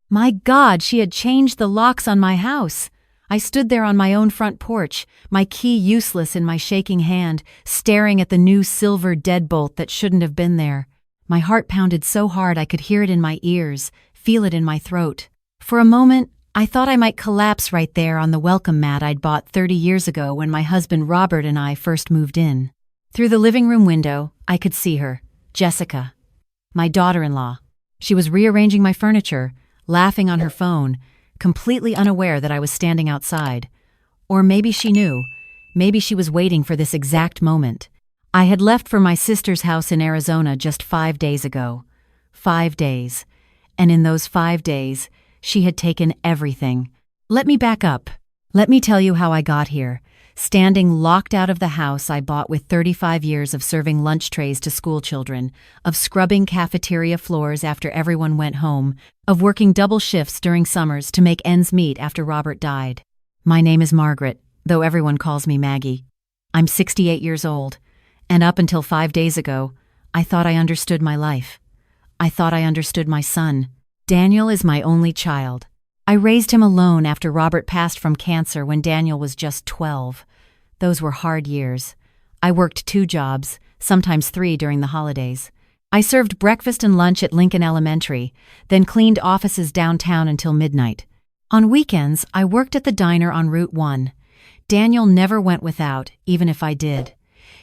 My God, she had changed the locks on my house. I stood there on my own front porch, my key useless in my shaking hand, staring at the new silver deadbolt that shouldn't have been there. My heart pounded so hard I could hear it in my ears, feel it in my throat. For a moment, I thought I might collapse right there on the welcome mat I'd bought 30 years ago when my husband Robert and I first moved in. Through the living room window, I could see her, Jessica, my daughter-in-law. She was rearranging my furniture, laughing on her phone, completely unaware that I was standing outside. Or maybe she knew. Maybe she was waiting for this exact moment. I had left for my sister's house in Arizona just 5 days ago. 5 days. And in those 5 days, she had taken everything. Let me back up. Let me tell you how I got here. Standing locked out of the house I bought with 35 years of serving lunch trays to school children, of scrubbing cafeteria floors after everyone went home, of working double shifts during summers to make ends meet after Robert died. My name is Margaret, though everyone calls me Maggie. I'm 68 years old, and up until 5 days ago, I thought I understood my life. I thought I understood my son. Daniel is my only child. I raised him alone after Robert passed from cancer when Daniel was just 12. Those were hard years. I worked 2 jobs, sometimes 3 during the holidays. I served breakfast and lunch at Lincoln Elementary, then cleaned offices downtown until midnight. On weekends, I worked at the diner on Route 1. Daniel never went without, even if I did.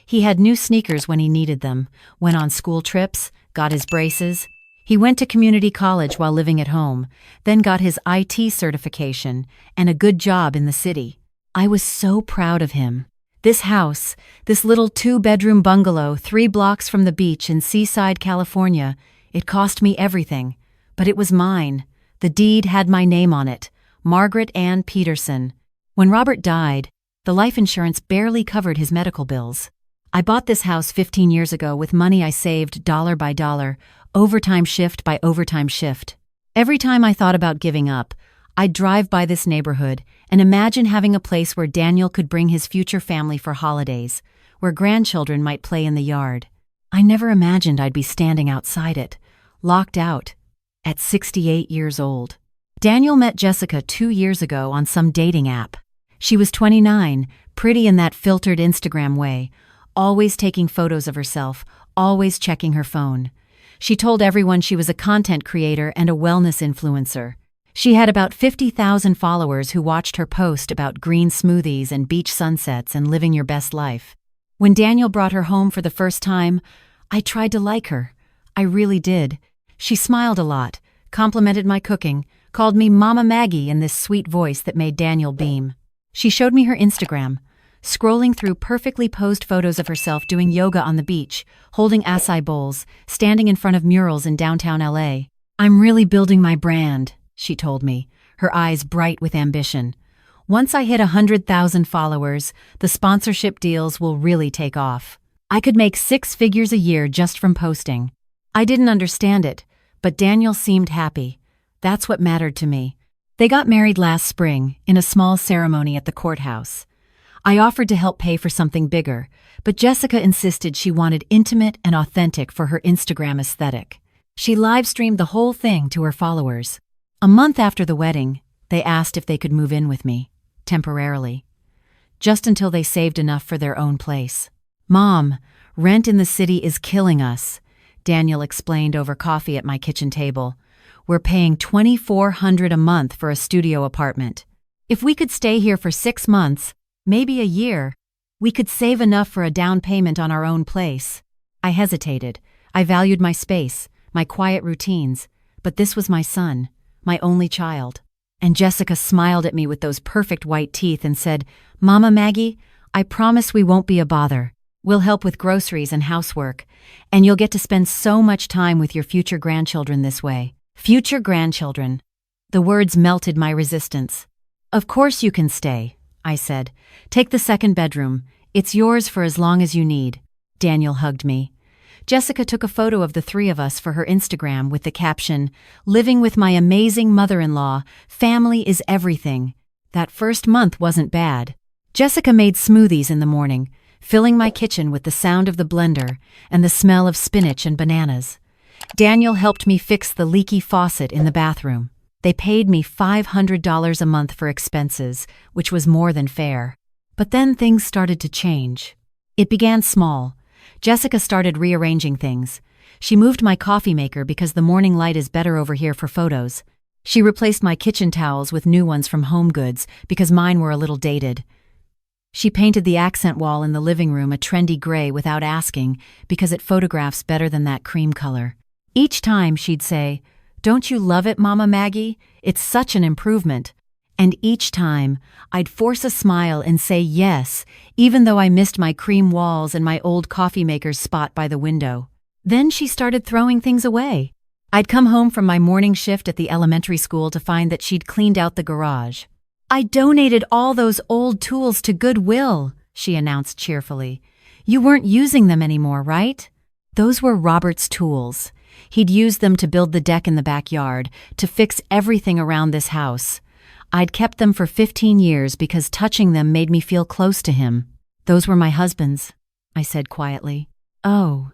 He had new sneakers when he needed them, went on school trips, got his braces. He went to community college while living at home, then got his IT certification and a good job in the city. I was so proud of him. This house, this little 2-bedroom bungalow 3 blocks from the beach in Seaside, California, it cost me everything. But it was mine. The deed had my name on it, Margaret Ann Peterson. When Robert died, the life insurance barely covered his medical bills. I bought this house 15 years ago with money I saved dollar by dollar, overtime shift by overtime shift. Every time I thought about giving up, I'd drive by this neighborhood and imagine having a place where Daniel could bring his future family for holidays, where grandchildren might play in the yard. I never imagined I'd be standing outside it, locked out, at 68 years old. Daniel met Jessica 2 years ago on some dating app. She was 29, pretty in that filtered Instagram way, always taking photos of herself, always checking her phone. She told everyone she was a content creator and a wellness influencer. She had about 50,000 followers who watched her post about green smoothies and beach sunsets and living your best life. When Daniel brought her home for the first time, I tried to like her. I really did. She smiled a lot, complimented my cooking, called me Mama Maggie in this sweet voice that made Daniel beam. She showed me her Instagram, scrolling through perfectly posed photos of herself doing yoga on the beach, holding acai bowls, standing in front of murals in downtown LA. I'm really building my brand, she told me, her eyes bright with ambition. Once I hit 100,000 followers, the sponsorship deals will really take off. I could make 6 figures a year just from posting. I didn't understand it, but Daniel seemed happy. That's what mattered to me. They got married last spring, in a small ceremony at the courthouse. I offered to help pay for something bigger, but Jessica insisted she wanted intimate and authentic for her Instagram aesthetic. She live-streamed the whole thing to her followers. A month after the wedding, they asked if they could move in with me, temporarily, just until they saved enough for their own place. Mom, rent in the city is killing us, Daniel explained over coffee at my kitchen table. We're paying $2,400 a month for a studio apartment. If we could stay here for 6 months, maybe a year, we could save enough for a down payment on our own place. I hesitated. I valued my space, my quiet routines, but this was my son, my only child. And Jessica smiled at me with those perfect white teeth and said, Mama Maggie, I promise we won't be a bother. We'll help with groceries and housework, and you'll get to spend so much time with your future grandchildren this way. Future grandchildren. The words melted my resistance. Of course you can stay, I said. Take the 2nd bedroom. It's yours for as long as you need. Daniel hugged me. Jessica took a photo of the 3 of us for her Instagram with the caption, Living with my amazing mother-in-law, family is everything. That first month wasn't bad. Jessica made smoothies in the morning, filling my kitchen with the sound of the blender and the smell of spinach and bananas. Daniel helped me fix the leaky faucet in the bathroom. They paid me $500 a month for expenses, which was more than fair. But then things started to change. It began small. Jessica started rearranging things. She moved my coffee maker because the morning light is better over here for photos. She replaced my kitchen towels with new ones from Home Goods because mine were a little dated. She painted the accent wall in the living room a trendy gray without asking because it photographs better than that cream color. Each time she'd say, "Don't you love it, Mama Maggie? It's such an improvement." And each time, I'd force a smile and say yes, even though I missed my cream walls and my old coffee maker's spot by the window. Then she started throwing things away. I'd come home from my morning shift at the elementary school to find that she'd cleaned out the garage. "I donated all those old tools to Goodwill," she announced cheerfully. "You weren't using them anymore, right?" Those were Robert's tools. He'd used them to build the deck in the backyard, to fix everything around this house. I'd kept them for 15 years because touching them made me feel close to him. "Those were my husband's," I said quietly. "Oh."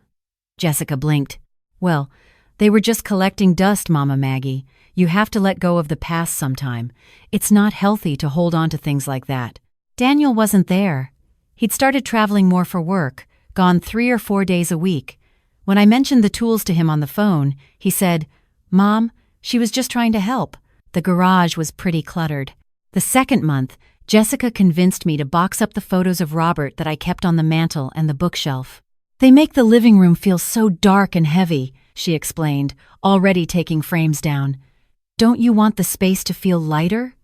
Jessica blinked. "Well, they were just collecting dust, Mama Maggie. You have to let go of the past sometime. It's not healthy to hold on to things like that." Daniel wasn't there. He'd started traveling more for work, gone 3 or 4 days a week. When I mentioned the tools to him on the phone, he said, "Mom, she was just trying to help." The garage was pretty cluttered. The second month, Jessica convinced me to box up the photos of Robert that I kept on the mantel and the bookshelf. "They make the living room feel so dark and heavy," she explained, already taking frames down. "Don't you want the space to feel lighter?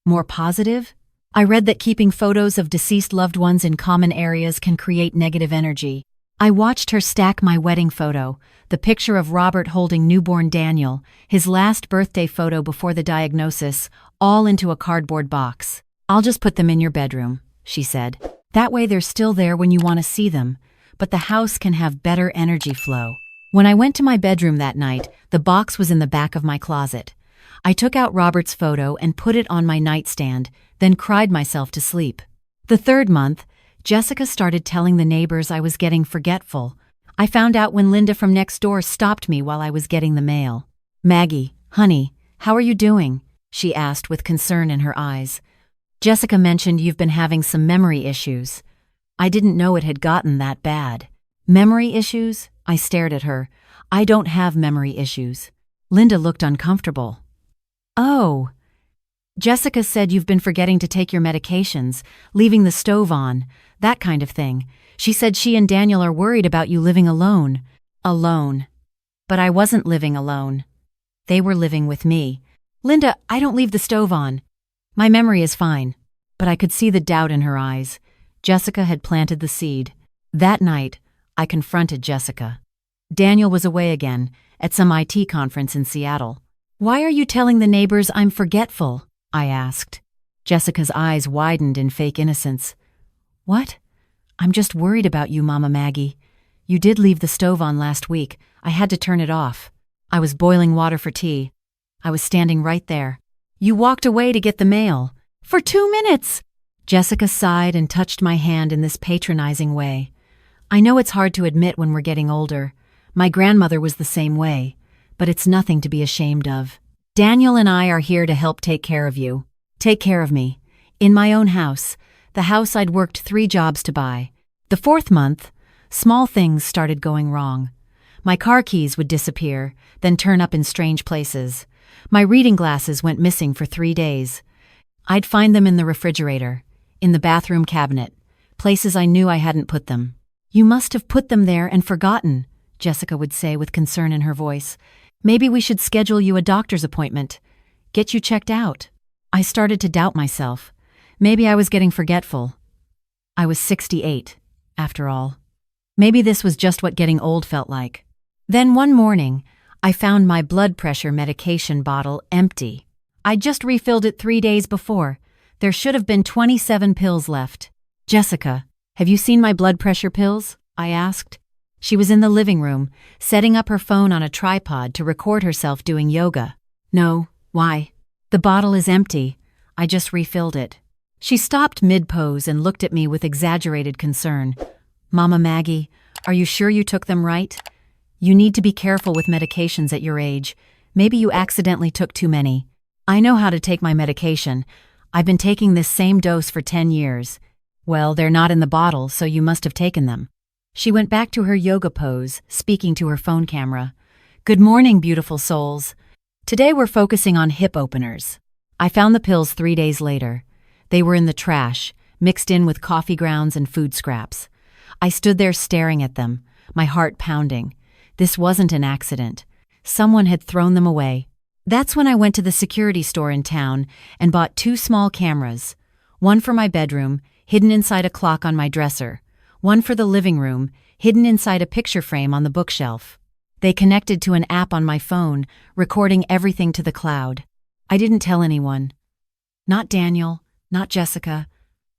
More positive?" I read that keeping photos of deceased loved ones in common areas can create negative energy. I watched her stack my wedding photo, the picture of Robert holding newborn Daniel, his last birthday photo before the diagnosis, all into a cardboard box. "I'll just put them in your bedroom," she said. "That way they're still there when you want to see them, but the house can have better energy flow." When I went to my bedroom that night, the box was in the back of my closet. I took out Robert's photo and put it on my nightstand, then cried myself to sleep. The third month, Jessica started telling the neighbors I was getting forgetful. I found out when Linda from next door stopped me while I was getting the mail. "Maggie, honey, how are you doing?" she asked with concern in her eyes. "Jessica mentioned you've been having some memory issues." I didn't know it had gotten that bad. "Memory issues?" I stared at her. "I don't have memory issues." Linda looked uncomfortable. "Oh." "Jessica said you've been forgetting to take your medications, leaving the stove on, that kind of thing. She said she and Daniel are worried about you living alone." Alone. But I wasn't living alone. They were living with me. "Linda, I don't leave the stove on." My memory is fine. But I could see the doubt in her eyes. Jessica had planted the seed. That night, I confronted Jessica. Daniel was away again, at some IT conference in Seattle. "Why are you telling the neighbors I'm forgetful?" I asked. Jessica's eyes widened in fake innocence. "What? I'm just worried about you, Mama Maggie. You did leave the stove on last week. I had to turn it off. I was boiling water for tea. I was standing right there. You walked away to get the mail. For 2 minutes!" Jessica sighed and touched my hand in this patronizing way. "I know it's hard to admit when we're getting older. My grandmother was the same way, but it's nothing to be ashamed of. Daniel and I are here to help take care of you. Take care of me. In my own house, the house I'd worked 3 jobs to buy. The 4th month, small things started going wrong. My car keys would disappear, then turn up in strange places. My reading glasses went missing for 3 days. I'd find them in the refrigerator, in the bathroom cabinet, places I knew I hadn't put them. "You must have put them there and forgotten," Jessica would say with concern in her voice. "Maybe we should schedule you a doctor's appointment. Get you checked out." I started to doubt myself. Maybe I was getting forgetful. I was 68, after all. Maybe this was just what getting old felt like. Then one morning, I found my blood pressure medication bottle empty. I'd just refilled it 3 days before. There should have been 27 pills left. "Jessica, have you seen my blood pressure pills?" I asked. She was in the living room, setting up her phone on a tripod to record herself doing yoga. "No, why?" "The bottle is empty. I just refilled it." She stopped mid-pose and looked at me with exaggerated concern. "Mama Maggie, are you sure you took them right? You need to be careful with medications at your age. Maybe you accidentally took too many." I know how to take my medication. I've been taking this same dose for 10 years. Well, they're not in the bottle, so you must have taken them. She went back to her yoga pose, speaking to her phone camera. Good morning, beautiful souls. Today we're focusing on hip openers. I found the pills 3 days later. They were in the trash, mixed in with coffee grounds and food scraps. I stood there staring at them, my heart pounding. This wasn't an accident. Someone had thrown them away. That's when I went to the security store in town and bought 2 small cameras. One for my bedroom, hidden inside a clock on my dresser. One for the living room, hidden inside a picture frame on the bookshelf. They connected to an app on my phone, recording everything to the cloud. I didn't tell anyone. Not Daniel, not Jessica,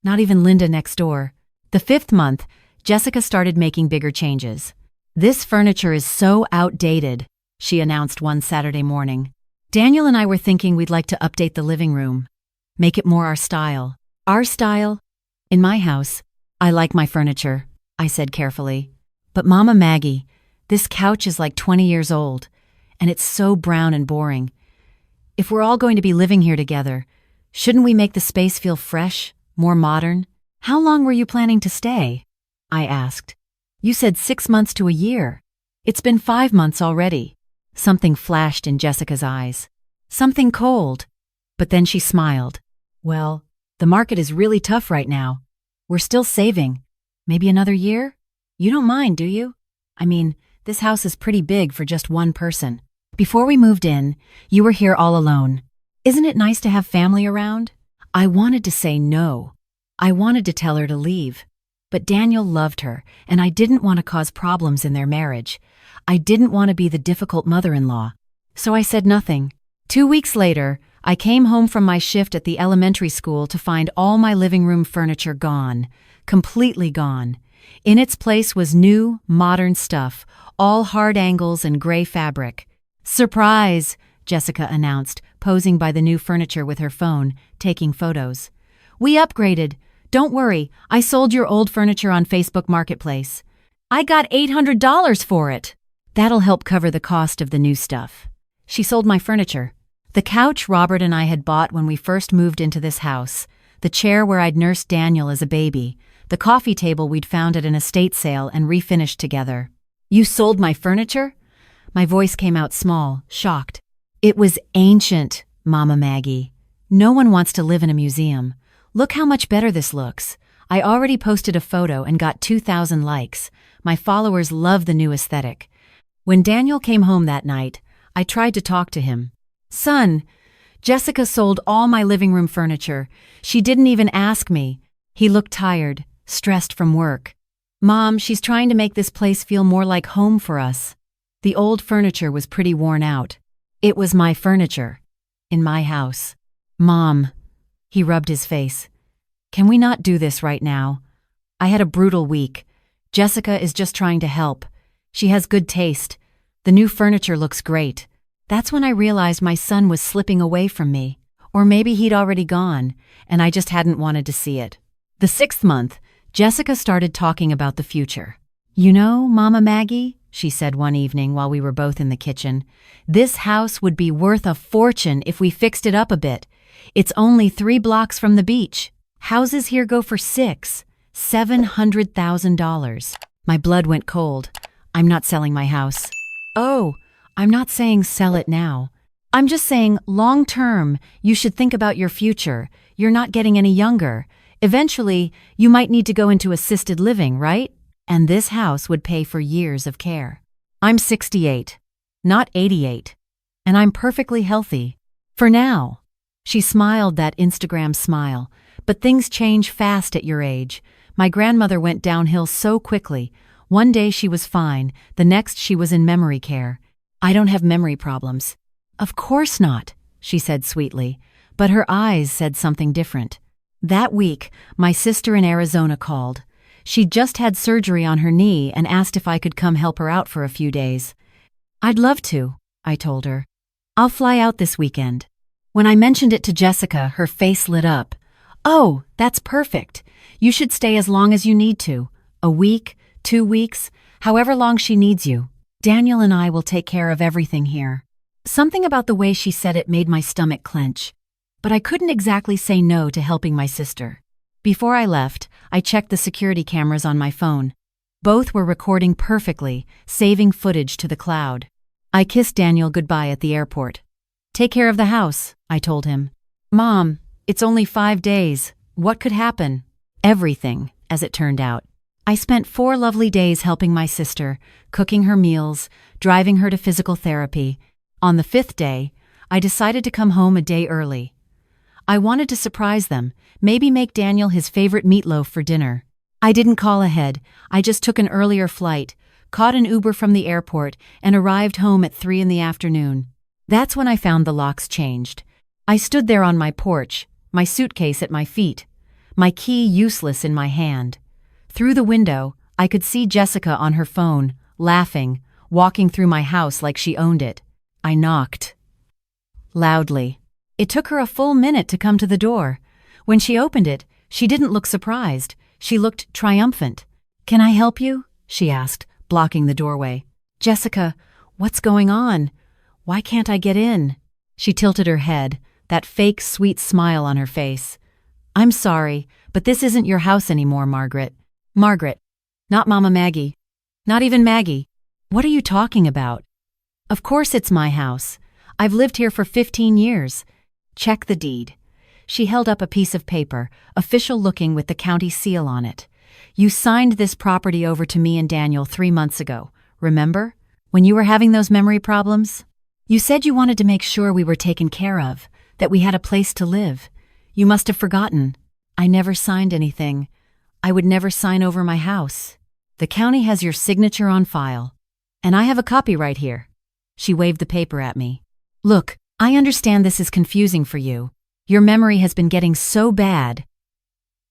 not even Linda next door. The 5th month, Jessica started making bigger changes. This furniture is so outdated, she announced one Saturday morning. Daniel and I were thinking we'd like to update the living room. Make it more our style. Our style? In my house, I like my furniture, I said carefully. But Mama Maggie, this couch is like 20 years old, and it's so brown and boring. If we're all going to be living here together, shouldn't we make the space feel fresh, more modern? How long were you planning to stay? I asked. You said 6 months to a year. It's been 5 months already. Something flashed in Jessica's eyes. Something cold. But then she smiled. Well, the market is really tough right now. We're still saving. Maybe another year? You don't mind, do you? I mean, this house is pretty big for just one person. Before we moved in, you were here all alone. Isn't it nice to have family around? I wanted to say no. I wanted to tell her to leave. But Daniel loved her, and I didn't want to cause problems in their marriage. I didn't want to be the difficult mother-in-law. So I said nothing. 2 weeks later, I came home from my shift at the elementary school to find all my living room furniture gone. Completely gone. In its place was new, modern stuff, all hard angles and gray fabric. Surprise, Jessica announced, posing by the new furniture with her phone, taking photos. We upgraded. Don't worry, I sold your old furniture on Facebook Marketplace. I got $800 for it. That'll help cover the cost of the new stuff. She sold my furniture. The couch Robert and I had bought when we first moved into this house, the chair where I'd nursed Daniel as a baby, the coffee table we'd found at an estate sale and refinished together. You sold my furniture? My voice came out small, shocked. It was ancient, Mama Maggie. No one wants to live in a museum. Look how much better this looks. I already posted a photo and got 2,000 likes. My followers love the new aesthetic. When Daniel came home that night, I tried to talk to him. Son, Jessica sold all my living room furniture. She didn't even ask me. He looked tired, stressed from work. Mom, she's trying to make this place feel more like home for us. The old furniture was pretty worn out. It was my furniture. In my house. Mom. He rubbed his face. Can we not do this right now? I had a brutal week. Jessica is just trying to help. She has good taste. The new furniture looks great. That's when I realized my son was slipping away from me. Or maybe he'd already gone, and I just hadn't wanted to see it. The 6th month, Jessica started talking about the future. You know, Mama Maggie, she said one evening while we were both in the kitchen, this house would be worth a fortune if we fixed it up a bit. It's only 3 blocks from the beach. Houses here go for $700,000. My blood went cold. I'm not selling my house. Oh, I'm not saying sell it now. I'm just saying long term, you should think about your future. You're not getting any younger. Eventually, you might need to go into assisted living, right? And this house would pay for years of care. I'm 68, not 88, and I'm perfectly healthy. For now. She smiled that Instagram smile, but things change fast at your age. My grandmother went downhill so quickly. One day she was fine, the next she was in memory care. I don't have memory problems. Of course not, she said sweetly, but her eyes said something different. That week, my sister in Arizona called. She'd just had surgery on her knee and asked if I could come help her out for a few days. I'd love to, I told her. I'll fly out this weekend. When I mentioned it to Jessica, her face lit up. Oh, that's perfect. You should stay as long as you need to. A week, 2 weeks, however long she needs you. Daniel and I will take care of everything here. Something about the way she said it made my stomach clench. But I couldn't exactly say no to helping my sister. Before I left, I checked the security cameras on my phone. Both were recording perfectly, saving footage to the cloud. I kissed Daniel goodbye at the airport. "Take care of the house," I told him. "Mom, it's only 5 days. What could happen?" Everything, as it turned out. I spent 4 lovely days helping my sister, cooking her meals, driving her to physical therapy. On the 5th day, I decided to come home a day early. I wanted to surprise them, maybe make Daniel his favorite meatloaf for dinner. I didn't call ahead, I just took an earlier flight, caught an Uber from the airport, and arrived home at 3 in the afternoon. That's when I found the locks changed. I stood there on my porch, my suitcase at my feet, my key useless in my hand. Through the window, I could see Jessica on her phone, laughing, walking through my house like she owned it. I knocked. Loudly. It took her a full minute to come to the door. When she opened it, she didn't look surprised. She looked triumphant. "Can I help you?" she asked, blocking the doorway. "Jessica, what's going on? Why can't I get in?" She tilted her head, that fake sweet smile on her face. "I'm sorry, but this isn't your house anymore, Margaret." "Margaret. Not Mama Maggie. Not even Maggie. What are you talking about?" "Of course it's my house. I've lived here for 15 years. Check the deed." She held up a piece of paper, official looking with the county seal on it. "You signed this property over to me and Daniel 3 months ago, remember? When you were having those memory problems? You said you wanted to make sure we were taken care of, that we had a place to live. You must have forgotten. I never signed anything. I would never sign over my house. The county has your signature on file. And I have a copy right here." She waved the paper at me. "Look, I understand this is confusing for you. Your memory has been getting so bad.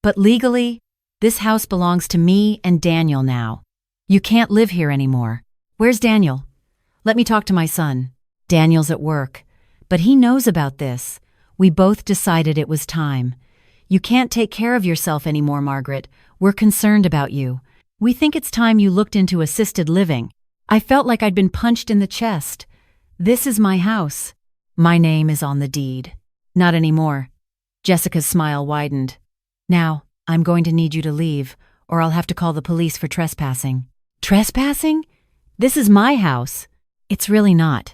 But legally, this house belongs to me and Daniel now. You can't live here anymore. Where's Daniel? Let me talk to my son." "Daniel's at work. But he knows about this. We both decided it was time. You can't take care of yourself anymore, Margaret. We're concerned about you. We think it's time you looked into assisted living." I felt like I'd been punched in the chest. This is my house. My name is on the deed. "Not anymore." Jessica's smile widened. "Now, I'm going to need you to leave, or I'll have to call the police for trespassing." "Trespassing? This is my house." "It's really not."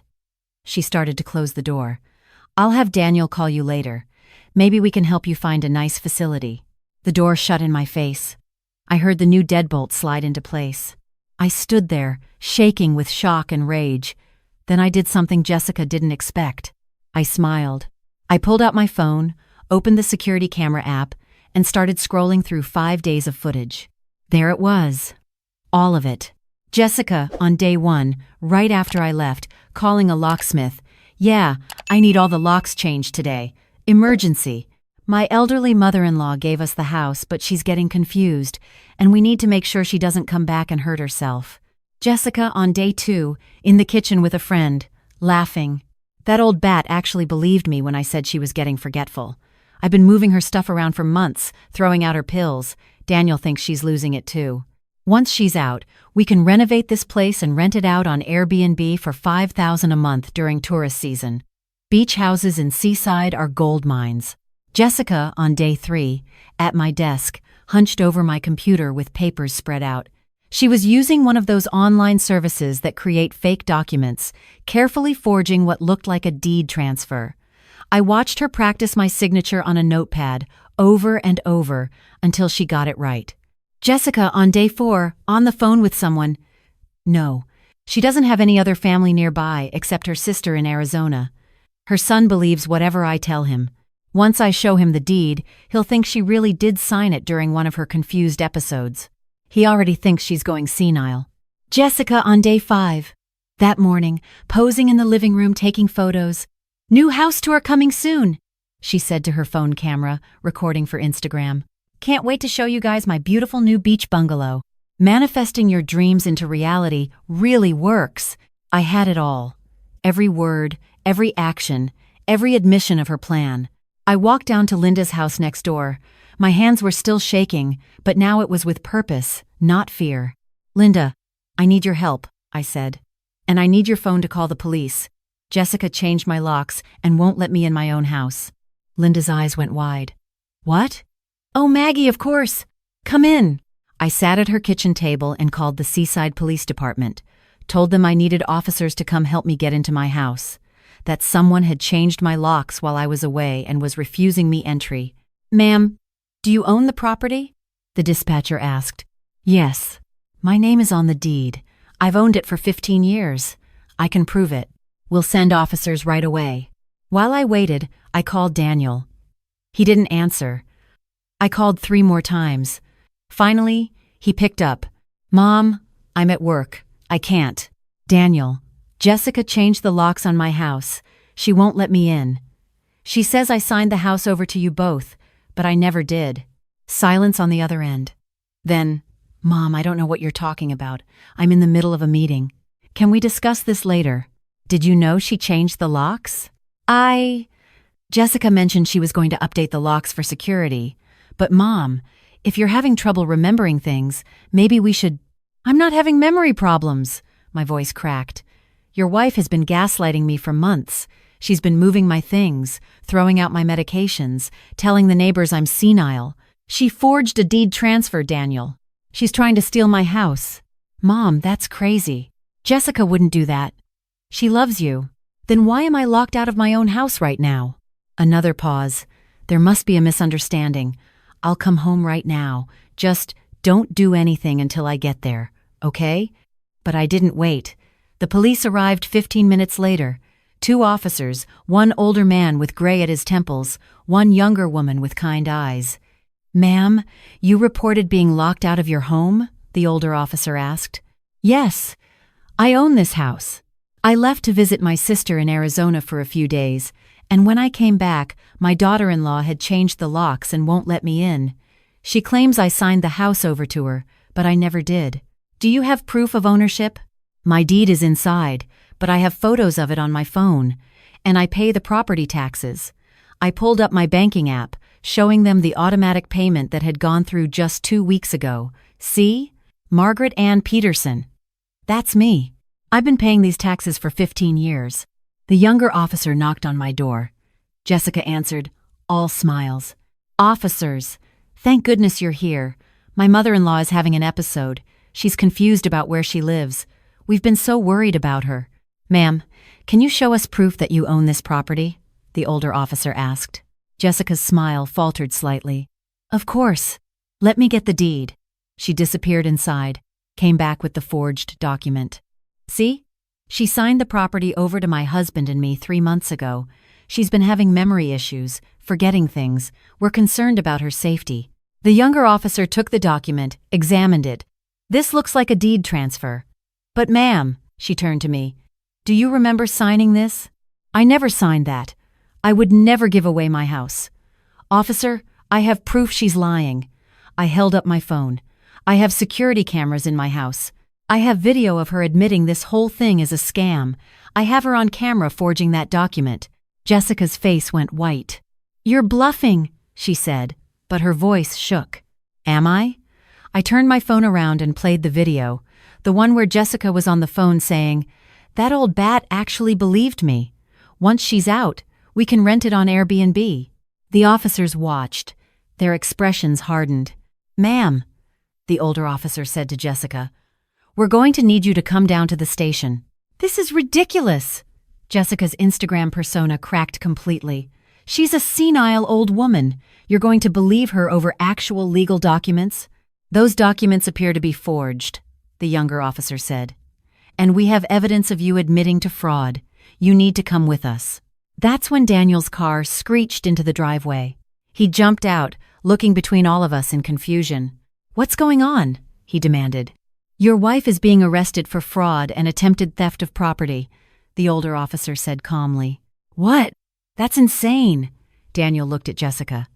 She started to close the door. "I'll have Daniel call you later. Maybe we can help you find a nice facility." The door shut in my face. I heard the new deadbolt slide into place. I stood there, shaking with shock and rage. Then I did something Jessica didn't expect. I smiled. I pulled out my phone, opened the security camera app, and started scrolling through 5 days of footage. There it was. All of it. Jessica, on day 1, right after I left, calling a locksmith. "Yeah, I need all the locks changed today. Emergency. My elderly mother-in-law gave us the house, but she's getting confused, and we need to make sure she doesn't come back and hurt herself." Jessica, on day 2, in the kitchen with a friend, laughing. That old bat actually believed me when I said she was getting forgetful. I've been moving her stuff around for months, throwing out her pills. Daniel thinks she's losing it too. Once she's out, we can renovate this place and rent it out on Airbnb for $5,000 a month during tourist season. Beach houses in Seaside are gold mines. Jessica, on day 3, at my desk, hunched over my computer with papers spread out. She was using one of those online services that create fake documents, carefully forging what looked like a deed transfer. I watched her practice my signature on a notepad, over and over, until she got it right. Jessica, on day 4, on the phone with someone. No, she doesn't have any other family nearby except her sister in Arizona. Her son believes whatever I tell him. Once I show him the deed, he'll think she really did sign it during one of her confused episodes. He already thinks she's going senile. Jessica, on day 5. That morning, posing in the living room taking photos. "New house tour coming soon," she said to her phone camera, recording for Instagram. "Can't wait to show you guys my beautiful new beach bungalow." Manifesting your dreams into reality really works. I had it all. Every word, every action, every admission of her plan. I walked down to Linda's house next door. My hands were still shaking, but now it was with purpose, not fear. "Linda, I need your help," I said. "And I need your phone to call the police." Jessica changed my locks and won't let me in my own house. Linda's eyes went wide. What? Oh, Maggie, of course. Come in. I sat at her kitchen table and called the Seaside Police Department, told them I needed officers to come help me get into my house, that someone had changed my locks while I was away and was refusing me entry. Ma'am, do you own the property? The dispatcher asked. Yes. My name is on the deed. I've owned it for 15 years. I can prove it. We'll send officers right away. While I waited, I called Daniel. He didn't answer. I called 3 more times. Finally, he picked up. Mom, I'm at work. I can't. Daniel, Jessica changed the locks on my house. She won't let me in. She says I signed the house over to you both, but I never did. Silence on the other end. Then, Mom, I don't know what you're talking about. I'm in the middle of a meeting. Can we discuss this later? Did you know she changed the locks? Jessica mentioned she was going to update the locks for security. But Mom, if you're having trouble remembering things, maybe we should... I'm not having memory problems, my voice cracked. Your wife has been gaslighting me for months. She's been moving my things, throwing out my medications, telling the neighbors I'm senile. She forged a deed transfer, Daniel. She's trying to steal my house. Mom, that's crazy. Jessica wouldn't do that. She loves you. Then why am I locked out of my own house right now? Another pause. There must be a misunderstanding. I'll come home right now. Just don't do anything until I get there, okay? But I didn't wait. The police arrived 15 minutes later. 2 officers, one older man with gray at his temples, one younger woman with kind eyes. Ma'am, you reported being locked out of your home? The older officer asked. Yes. I own this house. I left to visit my sister in Arizona for a few days, and when I came back, my daughter-in-law had changed the locks and won't let me in. She claims I signed the house over to her, but I never did. Do you have proof of ownership? My deed is inside, but I have photos of it on my phone, and I pay the property taxes. I pulled up my banking app, showing them the automatic payment that had gone through just 2 weeks ago. See? Margaret Ann Peterson. That's me. I've been paying these taxes for 15 years. The younger officer knocked on my door. Jessica answered, all smiles. Officers, thank goodness you're here. My mother-in-law is having an episode. She's confused about where she lives. We've been so worried about her. Ma'am, can you show us proof that you own this property? The older officer asked. Jessica's smile faltered slightly. Of course. Let me get the deed. She disappeared inside, came back with the forged document. See? She signed the property over to my husband and me 3 months ago. She's been having memory issues, forgetting things. We're concerned about her safety. The younger officer took the document, examined it. This looks like a deed transfer. But ma'am, she turned to me, do you remember signing this? I never signed that. I would never give away my house. Officer, I have proof she's lying. I held up my phone. I have security cameras in my house. I have video of her admitting this whole thing is a scam. I have her on camera forging that document. Jessica's face went white. You're bluffing, she said, but her voice shook. Am I? I turned my phone around and played the video, the one where Jessica was on the phone saying, that old bat actually believed me. Once she's out, we can rent it on Airbnb. The officers watched. Their expressions hardened. Ma'am, the older officer said to Jessica, we're going to need you to come down to the station. This is ridiculous. Jessica's Instagram persona cracked completely. She's a senile old woman. You're going to believe her over actual legal documents? Those documents appear to be forged, the younger officer said. And we have evidence of you admitting to fraud. You need to come with us. That's when Daniel's car screeched into the driveway. He jumped out, looking between all of us in confusion. What's going on? He demanded. Your wife is being arrested for fraud and attempted theft of property, the older officer said calmly. What? That's insane. Daniel looked at Jessica.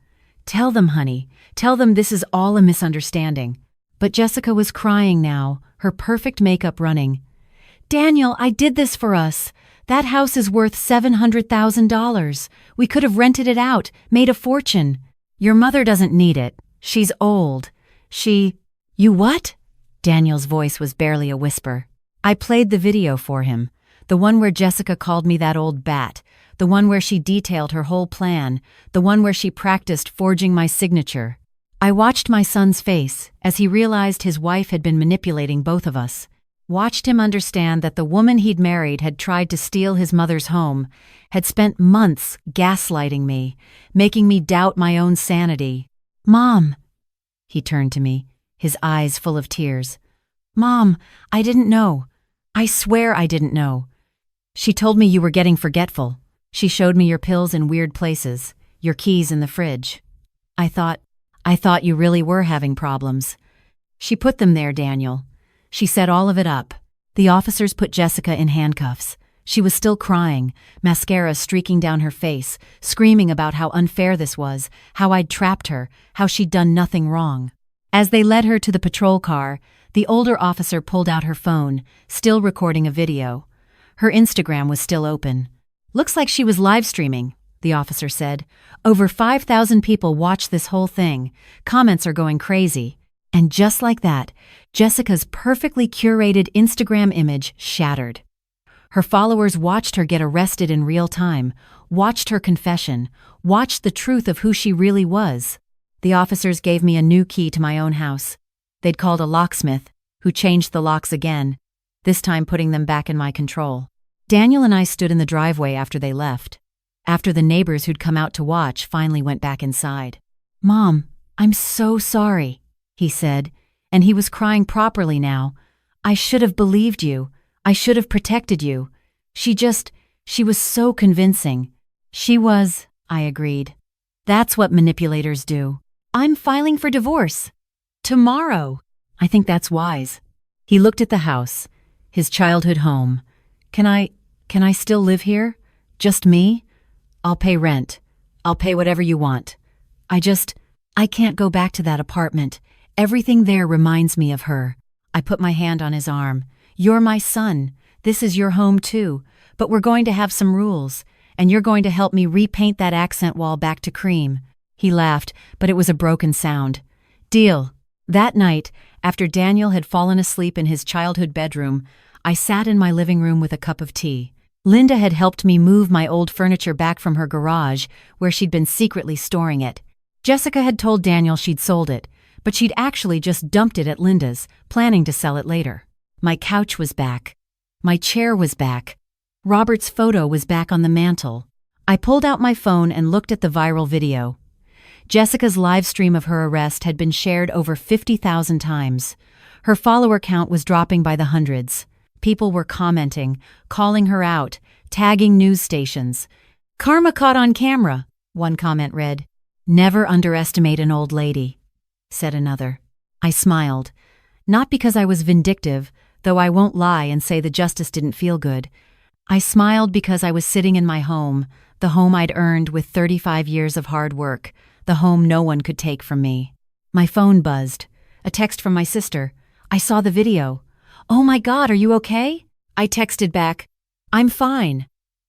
Tell them, honey. Tell them this is all a misunderstanding. But Jessica was crying now, her perfect makeup running. Daniel, I did this for us. That house is worth $700,000. We could have rented it out, made a fortune. Your mother doesn't need it. She's old. You what? Daniel's voice was barely a whisper. I played the video for him. The one where Jessica called me that old bat. The one where she detailed her whole plan. The one where she practiced forging my signature. I watched my son's face as he realized his wife had been manipulating both of us. Watched him understand that the woman he'd married had tried to steal his mother's home, had spent months gaslighting me, making me doubt my own sanity. "Mom," he turned to me, his eyes full of tears. "Mom, I didn't know. I swear I didn't know. She told me you were getting forgetful. She showed me your pills in weird places, your keys in the fridge. I thought you really were having problems. She put them there, Daniel. She set all of it up. The officers put Jessica in handcuffs. She was still crying, mascara streaking down her face, screaming about how unfair this was, how I'd trapped her, how she'd done nothing wrong. As they led her to the patrol car, the older officer pulled out her phone, still recording a video. Her Instagram was still open. "Looks like she was live streaming," the officer said. "Over 5,000 people watched this whole thing. Comments are going crazy." And just like that, Jessica's perfectly curated Instagram image shattered. Her followers watched her get arrested in real time, watched her confession, watched the truth of who she really was. The officers gave me a new key to my own house. They'd called a locksmith, who changed the locks again, this time putting them back in my control. Daniel and I stood in the driveway after they left. After the neighbors who'd come out to watch finally went back inside. "Mom, I'm so sorry," he said, and he was crying properly now. "I should have believed you. I should have protected you. She was so convincing." "She was," I agreed. "That's what manipulators do." "I'm filing for divorce. Tomorrow." "I think that's wise." He looked at the house, his childhood home. Can I still live here? Just me? I'll pay rent. I'll pay whatever you want. I can't go back to that apartment. Everything there reminds me of her." I put my hand on his arm. "You're my son. This is your home too. But we're going to have some rules, and you're going to help me repaint that accent wall back to cream." He laughed, but it was a broken sound. "Deal." That night, after Daniel had fallen asleep in his childhood bedroom, I sat in my living room with a cup of tea. Linda had helped me move my old furniture back from her garage, where she'd been secretly storing it. Jessica had told Daniel she'd sold it, but she'd actually just dumped it at Linda's, planning to sell it later. My couch was back. My chair was back. Robert's photo was back on the mantel. I pulled out my phone and looked at the viral video. Jessica's live stream of her arrest had been shared over 50,000 times. Her follower count was dropping by the hundreds. People were commenting, calling her out, tagging news stations. "Karma caught on camera," one comment read. "Never underestimate an old lady," said another. I smiled. Not because I was vindictive, though I won't lie and say the justice didn't feel good. I smiled because I was sitting in my home, the home I'd earned with 35 years of hard work, the home no one could take from me. My phone buzzed. A text from my sister. I saw the video. "Oh my God, are you okay?" I texted back, "I'm fine.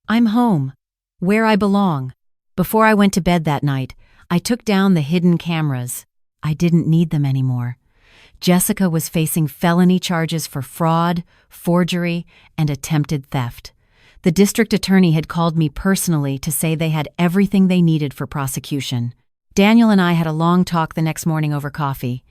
I'm home. Where I belong." Before I went to bed that night, I took down the hidden cameras. I didn't need them anymore. Jessica was facing felony charges for fraud, forgery, and attempted theft. The district attorney had called me personally to say they had everything they needed for prosecution. Daniel and I had a long talk the next morning over coffee.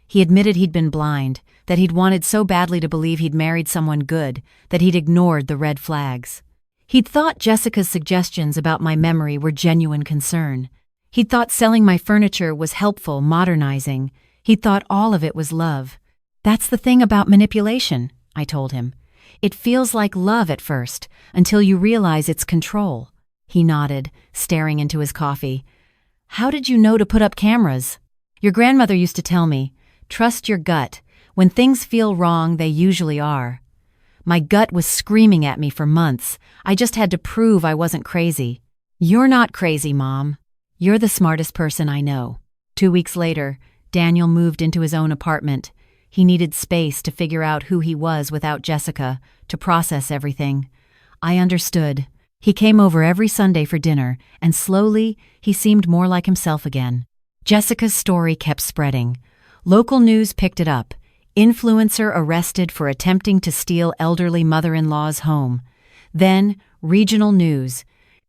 He admitted he'd been blind, that he'd wanted so badly to believe he'd married someone good, that he'd ignored the red flags. He'd thought Jessica's suggestions about my memory were genuine concern. He'd thought selling my furniture was helpful, modernizing. He'd thought all of it was love. "That's the thing about manipulation," I told him. "It feels like love at first, until you realize it's control." He nodded, staring into his coffee. "How did you know to put up cameras?" "Your grandmother used to tell me, trust your gut. When things feel wrong, they usually are." My gut was screaming at me for months. I just had to prove I wasn't crazy. "You're not crazy, Mom. You're the smartest person I know." 2 weeks later, Daniel moved into his own apartment. He needed space to figure out who he was without Jessica, to process everything. I understood. He came over every Sunday for dinner, and slowly, he seemed more like himself again. Jessica's story kept spreading. Local news picked it up. Influencer arrested for attempting to steal elderly mother-in-law's home. then regional news,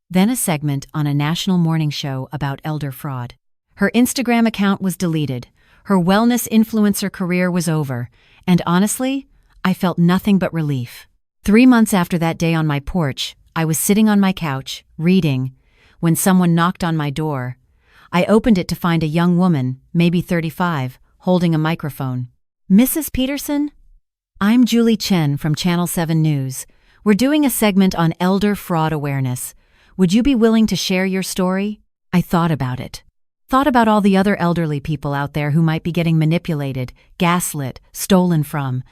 then a segment on a national morning show about elder fraud. Her Instagram account was deleted. Her wellness influencer career was over. And honestly, I felt nothing but relief. 3 months after that day on my porch, I was sitting on my couch, reading, when someone knocked on my door. I opened it to find a young woman, maybe 35, holding a microphone. "Mrs. Peterson?" "I'm Julie Chen from Channel 7 News. We're doing a segment on elder fraud awareness. Would you be willing to share your story?" I thought about it. Thought about all the other elderly people out there who might be getting manipulated, gaslit, stolen from.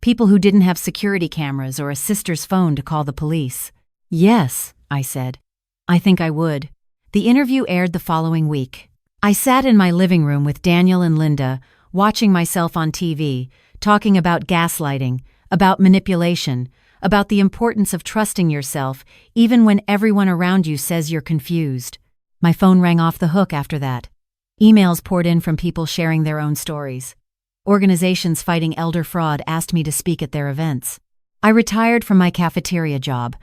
People who didn't have security cameras or a sister's phone to call the police. "Yes," I said. "I think I would." The interview aired the following week. I sat in my living room with Daniel and Linda, watching myself on TV, talking about gaslighting, about manipulation, about the importance of trusting yourself even when everyone around you says you're confused. My phone rang off the hook after that. Emails poured in from people sharing their own stories. Organizations fighting elder fraud asked me to speak at their events. I retired from my cafeteria job.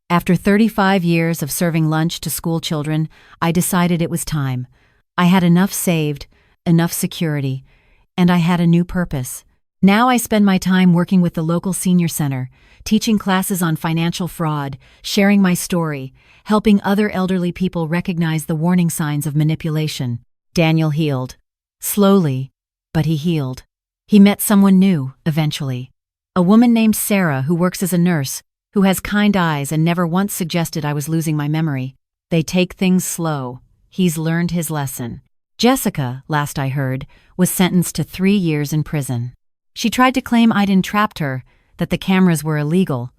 After 35 years of serving lunch to school children, I decided it was time. I had enough saved, enough security, and I had a new purpose. Now I spend my time working with the local senior center, teaching classes on financial fraud, sharing my story, helping other elderly people recognize the warning signs of manipulation. Daniel healed. Slowly, but he healed. He met someone new, eventually. A woman named Sarah who works as a nurse, who has kind eyes and never once suggested I was losing my memory. They take things slow. He's learned his lesson. Jessica, last I heard, was sentenced to 3 years in prison. She tried to claim I'd entrapped her, that the cameras were illegal.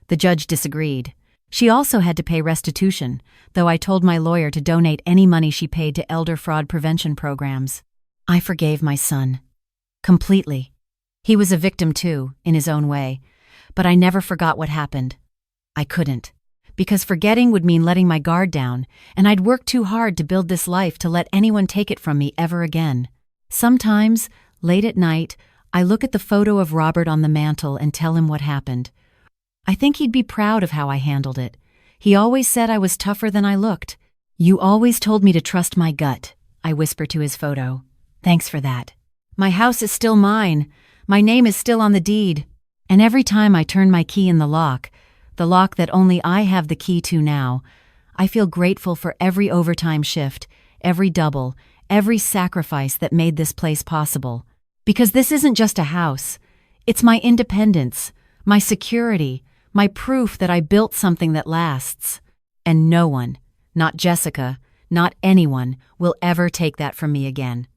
The judge disagreed. She also had to pay restitution, though I told my lawyer to donate any money she paid to elder fraud prevention programs. I forgave my son. Completely. He was a victim too, in his own way, but I never forgot what happened. I couldn't, because forgetting would mean letting my guard down, and I'd worked too hard to build this life to let anyone take it from me ever again. Sometimes, late at night, I look at the photo of Robert on the mantle and tell him what happened. I think he'd be proud of how I handled it. He always said I was tougher than I looked. "You always told me to trust my gut," I whisper to his photo. "Thanks for that. My house is still mine. My name is still on the deed. And every time I turn my key in the lock that only I have the key to now, I feel grateful for every overtime shift, every double, every sacrifice that made this place possible. Because this isn't just a house. It's my independence, my security, my proof that I built something that lasts. And no one, not Jessica, not anyone, will ever take that from me again."